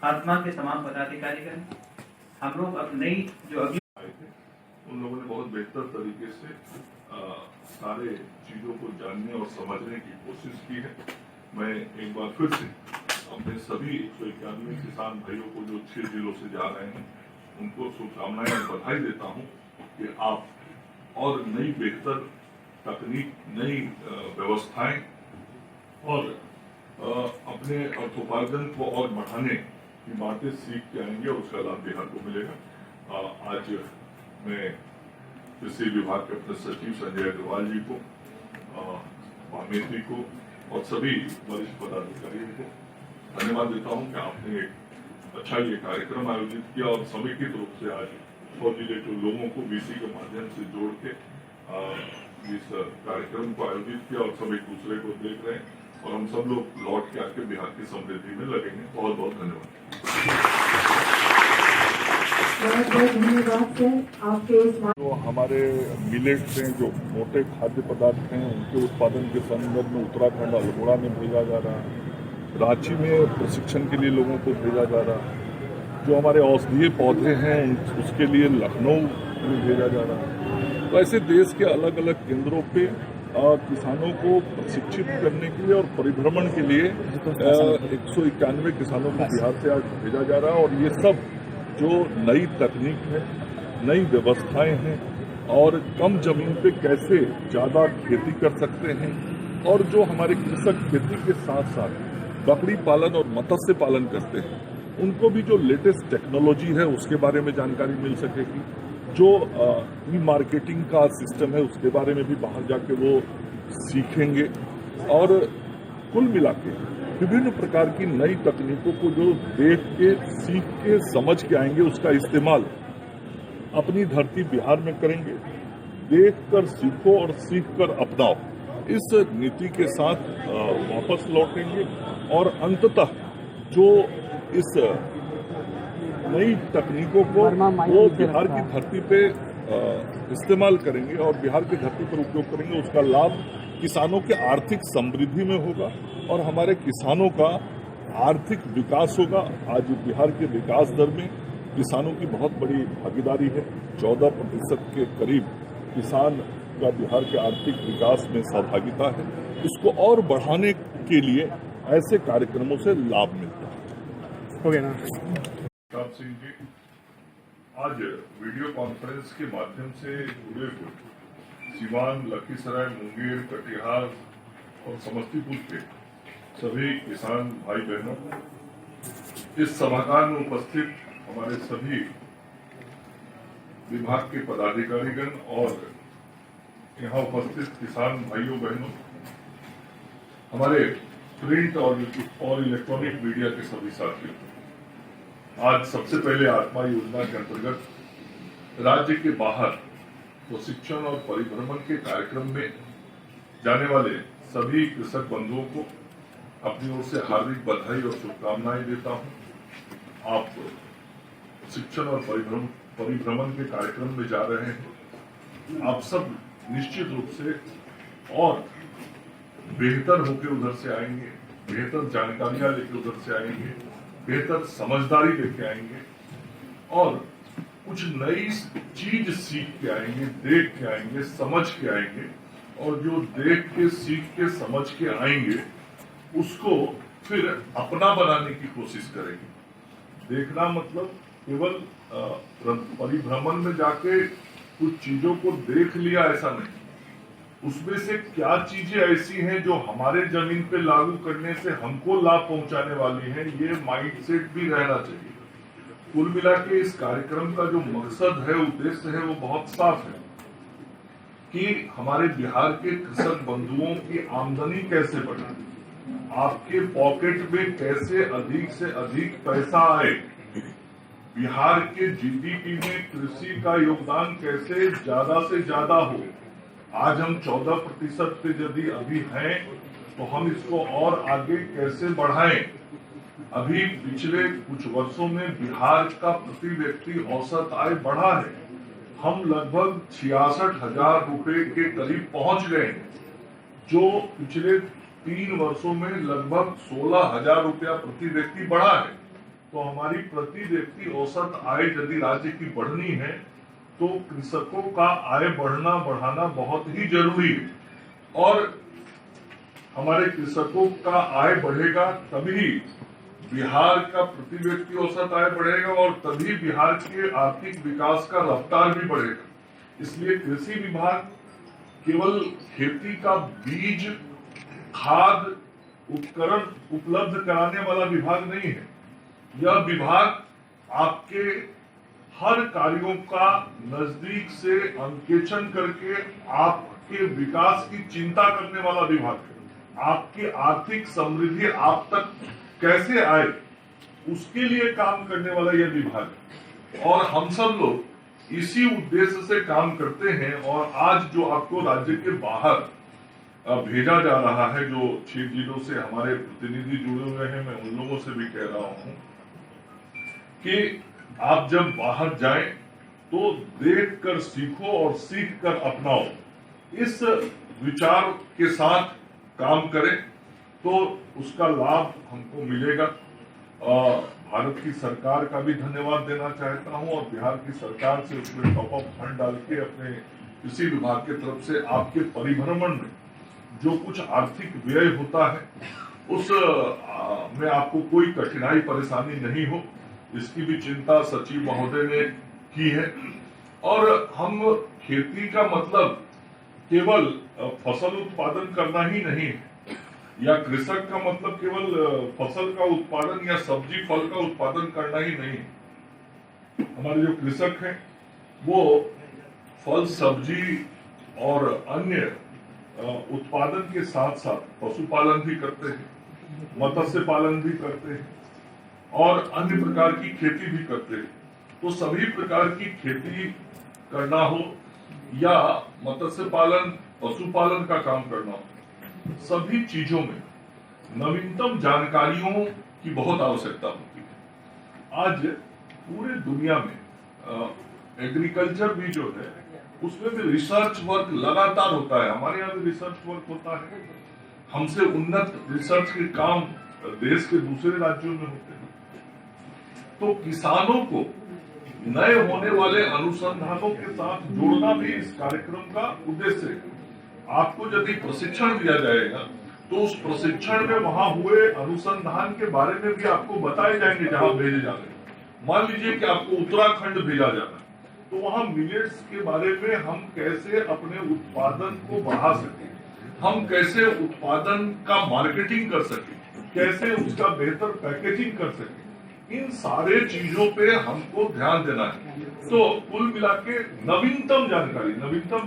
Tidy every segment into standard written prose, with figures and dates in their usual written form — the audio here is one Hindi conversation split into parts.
आत्मा के तमाम पदाधिकारीगण, हम लोग अब नई जो अगली आए थे उन लोगों ने बहुत बेहतर तरीके से सारे चीजों को जानने और समझने की कोशिश की है। मैं एक बार फिर से अपने सभी 191 किसान भाइयों को जो 6 जिलों से जा रहे हैं उनको शुभकामनाएं और बधाई देता हूं कि आप और नई बेहतर तकनीक, नई व्यवस्थाएं और अपने अर्थोपार्जन को और बढ़ाने की बातें सीख के आएंगे और उसका लाभ बिहार को मिलेगा। आज मैं कृषि विभाग के अपने सचिव संजय अग्रवाल जी को, महामेत्री को और सभी वरिष्ठ पदाधिकारियों को धन्यवाद देता हूं कि आपने एक अच्छा ये कार्यक्रम आयोजित किया और समेकित रूप से आज 100 जिले के लोगों को बीसी के माध्यम से जोड़ के इस कार्यक्रम को आयोजित किया और सब एक दूसरे को देख रहे हैं और हम सब लोग लौट के आके बिहार की समृद्धि में लगेंगे। बहुत बहुत धन्यवाद। जो हमारे मिलेट्स हैं, जो मोटे खाद्य पदार्थ हैं, उनके उत्पादन के संदर्भ में उत्तराखंड अल्मोड़ा में भेजा जा रहा है। रांची में प्रशिक्षण के लिए लोगों को भेजा जा रहा है। जो हमारे औषधीय पौधे हैं उसके लिए लखनऊ में भेजा जा रहा है। तो ऐसे देश के अलग अलग केंद्रों पे किसानों को प्रशिक्षित करने के लिए और परिभ्रमण के लिए 191 किसानों को बिहार से आज भेजा जा रहा है। और ये सब जो नई तकनीक है, नई व्यवस्थाएं हैं और कम जमीन पे कैसे ज्यादा खेती कर सकते हैं और जो हमारे कृषक खेती के साथ साथ बकरी पालन और मत्स्य पालन करते हैं उनको भी जो लेटेस्ट टेक्नोलॉजी है उसके बारे में जानकारी मिल सकेगी। जो ई मार्केटिंग का सिस्टम है उसके बारे में भी बाहर जाके वो सीखेंगे और कुल मिला के विभिन्न प्रकार की नई तकनीकों को जो देख के, सीख के, समझ के आएंगे उसका इस्तेमाल अपनी धरती बिहार में करेंगे। देख कर सीखो और सीख कर अपनाओ, इस नीति के साथ वापस लौटेंगे और अंततः जो इस नई तकनीकों को वो बिहार की धरती पे इस्तेमाल करेंगे और बिहार की धरती पर उपयोग करेंगे। उसका लाभ किसानों के आर्थिक समृद्धि में होगा और हमारे किसानों का आर्थिक विकास होगा। आज बिहार के विकास दर में किसानों की बहुत बड़ी भागीदारी है। 14% के करीब किसान का बिहार के आर्थिक विकास में सहभागिता है। इसको और बढ़ाने के लिए ऐसे कार्यक्रमों से लाभ मिलता है। हो गया ना प्रताप सिंह जी, आज वीडियो कॉन्फ्रेंस के माध्यम से जुड़े हुए सीवान, लखीसराय, मुंगेर, कटिहार और समस्तीपुर के सभी किसान भाई बहनों, इस सभागार में उपस्थित हमारे सभी विभाग के पदाधिकारीगण और यहाँ उपस्थित किसान भाइयों बहनों, हमारे प्रिंट और इलेक्ट्रॉनिक मीडिया के सभी साथियों, आज सबसे पहले आत्मा योजना के अंतर्गत राज्य के बाहर प्रशिक्षण और परिभ्रमण के कार्यक्रम में जाने वाले सभी कृषक बंधुओं को अपनी ओर से हार्दिक बधाई और शुभकामनाएं देता हूं। आप शिक्षण और परिभ्रमण के कार्यक्रम में जा रहे हैं। आप सब निश्चित रूप से और बेहतर होकर उधर से आएंगे, बेहतर जानकारियां लेकर उधर से आएंगे, बेहतर समझदारी लेके आएंगे और कुछ नई चीज सीख के आएंगे, देख के आएंगे, समझ के आएंगे और जो देख के, सीख के, समझ के आएंगे उसको फिर अपना बनाने की कोशिश करेंगे। देखना मतलब केवल परिभ्रमण में जाके कुछ चीजों को देख लिया ऐसा नहीं, उसमें से क्या चीजें ऐसी हैं जो हमारे जमीन पे लागू करने से हमको लाभ पहुंचाने वाली हैं, ये माइंडसेट भी रहना चाहिए। कुल मिला के इस कार्यक्रम का जो मकसद है, उद्देश्य है, वो बहुत साफ है कि हमारे बिहार के कृषक बंधुओं की आमदनी कैसे बढ़े, आपके पॉकेट में कैसे अधिक से अधिक पैसा आए, बिहार के जीडीपी में कृषि का योगदान कैसे ज्यादा से ज्यादा हो। आज हम 14% पे यदि अभी हैं तो हम इसको और आगे कैसे बढ़ाएं। अभी पिछले कुछ वर्षों में बिहार का प्रति व्यक्ति औसत आय बढ़ा है। हम लगभग 66,000 रुपए के करीब पहुंच गए हैं, जो पिछले 3 वर्षों में लगभग 16,000 रुपया प्रति व्यक्ति बढ़ा है। तो हमारी प्रति व्यक्ति औसत आय यदि राज्य की बढ़नी है तो कृषकों का आय बढ़ाना बहुत ही जरूरी है। और हमारे कृषकों का आय बढ़ेगा तभी बिहार का प्रति व्यक्ति औसत आय बढ़ेगा और तभी बिहार के आर्थिक विकास का रफ्तार भी बढ़ेगा। इसलिए कृषि विभाग केवल खेती का बीज, खाद, उपकरण उपलब्ध कराने वाला विभाग नहीं है। यह विभाग आपके हर कार्यों का नजदीक से अंकेक्षण करके आपके विकास की चिंता करने वाला विभाग है। आपकी आर्थिक समृद्धि आप तक कैसे आए उसके लिए काम करने वाला यह विभाग है और हम सब लोग इसी उद्देश्य से काम करते हैं। और आज जो आपको राज्य के बाहर भेजा जा रहा है, जो 6 जिलों से हमारे प्रतिनिधि जुड़े हुए हैं, मैं उन लोगों से भी कह रहा हूं कि आप जब बाहर जाएं तो देखकर सीखो और सीखकर अपनाओ। इस विचार के साथ काम करें तो उसका लाभ हमको मिलेगा। भारत की सरकार का भी धन्यवाद देना चाहता हूं और बिहार की सरकार से उसमें टॉप अप फंड डाल के अपने कृषि विभाग की तरफ से आपके परिभ्रमण में जो कुछ आर्थिक व्यय होता है उस में आपको कोई कठिनाई परेशानी नहीं हो, इसकी भी चिंता सचिव महोदय ने की है। और हम खेती का मतलब केवल फसल उत्पादन करना ही नहीं है, या कृषक का मतलब केवल फसल का उत्पादन या सब्जी फल का उत्पादन करना ही नहीं है। हमारे जो कृषक हैं वो फल, सब्जी और अन्य उत्पादन के साथ साथ पशुपालन भी करते हैं, मत्स्य पालन भी करते हैं और अन्य प्रकार की खेती भी करते हैं। तो सभी प्रकार की खेती करना हो या मत्स्य पालन, पशुपालन का काम करना हो, सभी चीजों में नवीनतम जानकारियों की बहुत आवश्यकता होती है। आज पूरे दुनिया में एग्रीकल्चर भी जो है उसमें भी रिसर्च वर्क लगातार होता है। हमारे यहाँ भी रिसर्च वर्क होता है। हमसे उन्नत रिसर्च के काम देश के दूसरे राज्यों में होते हैं। तो किसानों को नए होने वाले अनुसंधानों के साथ जोड़ना भी इस कार्यक्रम का उद्देश्य है। आपको यदि प्रशिक्षण दिया जाएगा तो उस प्रशिक्षण में वहां हुए अनुसंधान के बारे में भी आपको बताए जाएंगे जहां भेजे जा रहे हैं। मान लीजिए कि आपको उत्तराखंड भेजा जाना है तो वहां मिलेट्स के बारे में हम कैसे अपने उत्पादन को बढ़ा सकें, हम कैसे उत्पादन का मार्केटिंग कर सकें, कैसे उसका बेहतर पैकेजिंग कर सकें, इन सारे चीजों पे हमको ध्यान देना है। तो कुल मिला के नवीनतम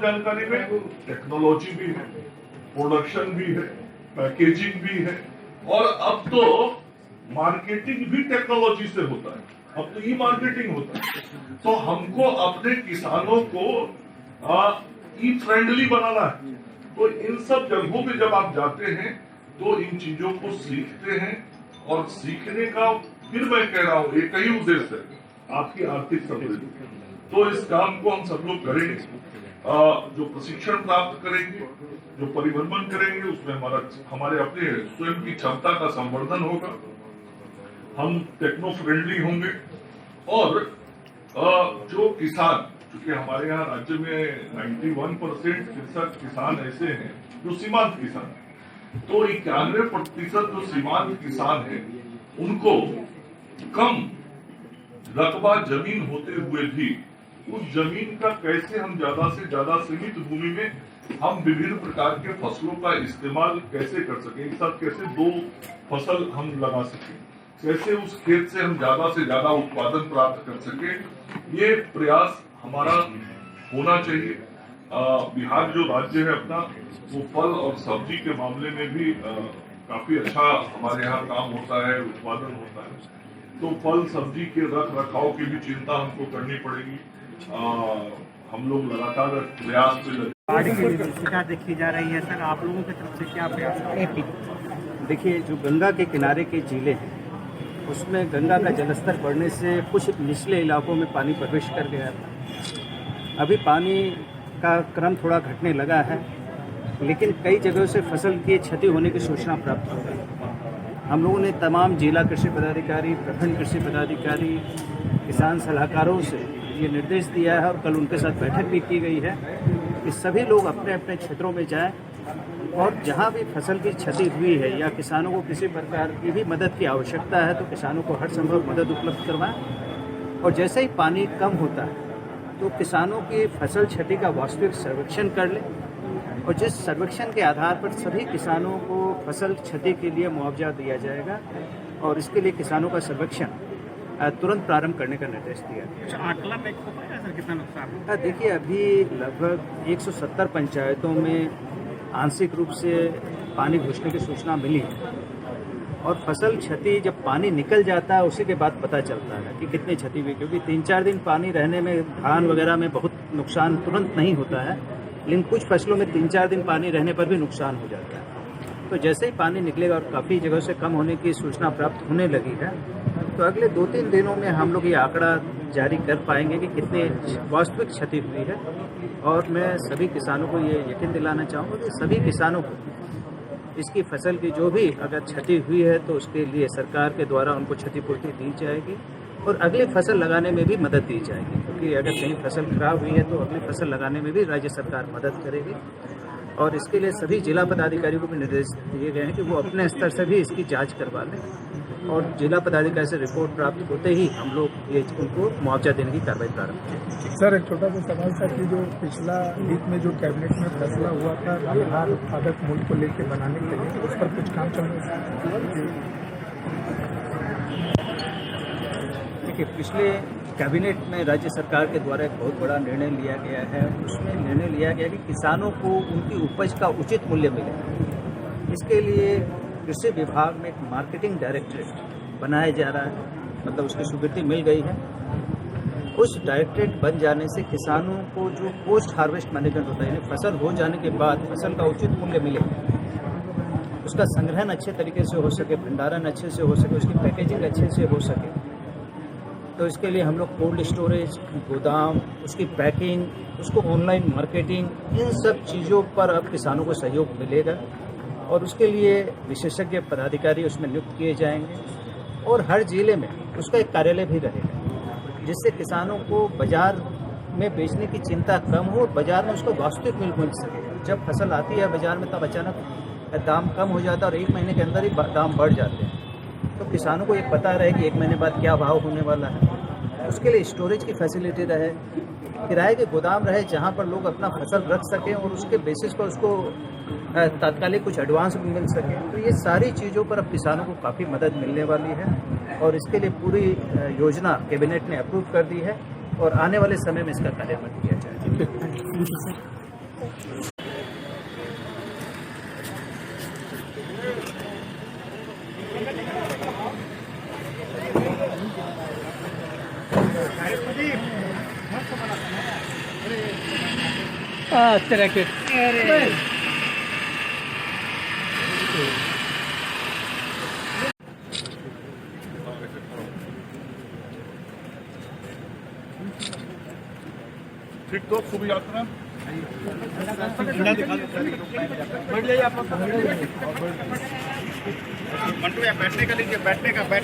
जानकारी में टेक्नोलॉजी भी है, प्रोडक्शन भी है, पैकेजिंग भी है और अब तो मार्केटिंग भी टेक्नोलॉजी से होता है। अब तो ई मार्केटिंग होता है। तो हमको अपने किसानों को ई फ्रेंडली बनाना है। तो इन सब जगहों पे जब आप जाते हैं तो इन चीजों को सीखते हैं और सीखने का फिर मैं कह रहा हूँ एक ही उद्देश्य है, आपकी आर्थिक समृद्धि। तो इस काम को हम सब लोग करेंगे। जो प्रशिक्षण प्राप्त करेंगे, जो परिभ्रमण करेंगे, उसमें हमारे अपने स्वयं की क्षमता का संवर्धन होगा, हम टेक्नो फ्रेंडली होंगे और जो किसान, क्योंकि हमारे यहाँ राज्य में 91% कृषक किसान ऐसे हैं जो सीमांत किसान हैं, तो 91% जो सीमांत किसान हैं उनको कम रकबा जमीन होते हुए भी उस जमीन का कैसे हम ज्यादा से ज्यादा सीमित भूमि में हम विभिन्न प्रकार के फसलों का इस्तेमाल कैसे कर सकें, एक साथ कैसे 2 फसल हम लगा सकें, कैसे उस खेत से हम ज्यादा से ज्यादा उत्पादन प्राप्त कर सकें, ये प्रयास हमारा होना चाहिए। बिहार जो राज्य है अपना, वो फल और सब्जी के मामले में भी काफी अच्छा हमारे यहाँ काम होता है, उत्पादन होता है। तो फल सब्जी के रख रखाव की भी चिंता हमको करनी पड़ेगी। हम लोग लगातार प्रयास पे लगे। बाढ़ की शिकायत देखी जा रही है सर, आप लोगों की तरफ से क्या प्रयास है? देखिए, जो गंगा के किनारे के जिले हैं उसमें गंगा का जलस्तर बढ़ने से कुछ निचले इलाकों में पानी प्रवेश कर गया था। अभी पानी का क्रम थोड़ा घटने लगा है, लेकिन कई जगहों से फसल की क्षति होने की सूचना प्राप्त हो रही है। हम लोगों ने तमाम जिला कृषि पदाधिकारी, प्रखंड कृषि पदाधिकारी, किसान सलाहकारों से ये निर्देश दिया है और कल उनके साथ बैठक भी की गई है कि सभी लोग अपने अपने क्षेत्रों में जाएं और जहां भी फसल की क्षति हुई है या किसानों को किसी प्रकार की भी मदद की आवश्यकता है तो किसानों को हर संभव मदद उपलब्ध करवाएं। और जैसे ही पानी कम होता है तो किसानों की फसल क्षति का वास्तविक सर्वेक्षण कर लें और जिस सर्वेक्षण के आधार पर सभी किसानों को फसल क्षति के लिए मुआवजा दिया जाएगा और इसके लिए किसानों का सर्वेक्षण तुरंत प्रारंभ करने का निर्देश दिया गया। कुछ आंकड़ा में हो पाएगा सर कितना नुकसान है? देखिए, अभी लगभग 170 पंचायतों में आंशिक रूप से पानी घुसने की सूचना मिली है और फसल क्षति जब पानी निकल जाता है उसी के बाद पता चलता है कि कितनी क्षति हुई, क्योंकि 3-4 दिन पानी रहने में धान वगैरह में बहुत नुकसान तुरंत नहीं होता है, लेकिन कुछ फसलों में 3-4 दिन पानी रहने पर भी नुकसान हो जाता है। तो जैसे ही पानी निकलेगा और काफ़ी जगहों से कम होने की सूचना प्राप्त होने लगी है तो अगले 2-3 दिनों में हम लोग ये आंकड़ा जारी कर पाएंगे कि कितनी वास्तविक क्षति हुई है। और मैं सभी किसानों को ये यकीन दिलाना चाहूँगा कि सभी किसानों को इसकी फसल की जो भी अगर क्षति हुई है तो उसके लिए सरकार के द्वारा उनको क्षतिपूर्ति दी जाएगी और अगली फसल लगाने में भी मदद दी जाएगी, क्योंकि अगर कहीं फसल खराब हुई है तो अगली फसल लगाने में भी राज्य सरकार मदद करेगी। और इसके लिए सभी जिला पदाधिकारियों को भी निर्देश दिए गए हैं कि वो अपने स्तर से भी इसकी जांच करवा लें और जिला पदाधिकारी से रिपोर्ट प्राप्त होते ही हम लोग ये उनको मुआवजा देने की कार्रवाई प्रारंभ करेंगे। सर, एक छोटा सा सवाल था कि जो पिछला वीक में जो कैबिनेट में फैसला हुआ था बिहार उत्पादक मूल्य को लेकर बनाने के लिए, उस पर कुछ काम चल रहा है? देखिए, पिछले कैबिनेट में राज्य सरकार के द्वारा एक बहुत बड़ा निर्णय लिया गया है। उसमें निर्णय लिया गया कि किसानों को उनकी उपज का उचित मूल्य मिले। इसके लिए कृषि विभाग में एक मार्केटिंग डायरेक्टरेट बनाया जा रहा है, मतलब उसकी स्वीकृति मिल गई है। उस डायरेक्टरेट बन जाने से किसानों को जो पोस्ट हार्वेस्ट मैनेजमेंट होता है, यानी फसल हो जाने के बाद फसल का उचित मूल्य मिले, उसका संग्रहण अच्छे तरीके से हो सके, भंडारण अच्छे से हो सके, उसकी पैकेजिंग अच्छे से हो सके, तो इसके लिए हम लोग कोल्ड स्टोरेज, गोदाम, उसकी पैकिंग, उसको ऑनलाइन मार्केटिंग, इन सब चीज़ों पर अब किसानों को सहयोग मिलेगा और उसके लिए विशेषज्ञ पदाधिकारी उसमें नियुक्त किए जाएंगे और हर जिले में उसका एक कार्यालय भी रहेगा, जिससे किसानों को बाजार में बेचने की चिंता कम हो, बाजार में उसको वास्तविक मूल्य मिल सके। जब फसल आती है बाजार में तब अचानक दाम कम हो जाता है और 1 महीने के अंदर ही दाम बढ़ जाते हैं, तो किसानों को ये पता रहे कि 1 महीने बाद क्या भाव होने वाला है। उसके लिए स्टोरेज की फैसिलिटी रहे, किराए के गोदाम रहे जहाँ पर लोग अपना फसल रख सकें और उसके बेसिस पर उसको तात्कालिक कुछ एडवांस भी मिल सके। तो ये सारी चीज़ों पर अब किसानों को काफ़ी मदद मिलने वाली है और इसके लिए पूरी योजना कैबिनेट ने अप्रूव कर दी है और आने वाले समय में इसका कार्यान्वयन किया जाएगा। ठीक, तो शुभ यात्रा। मंटू, या बैठने का लीजिए, बैठने का भाई।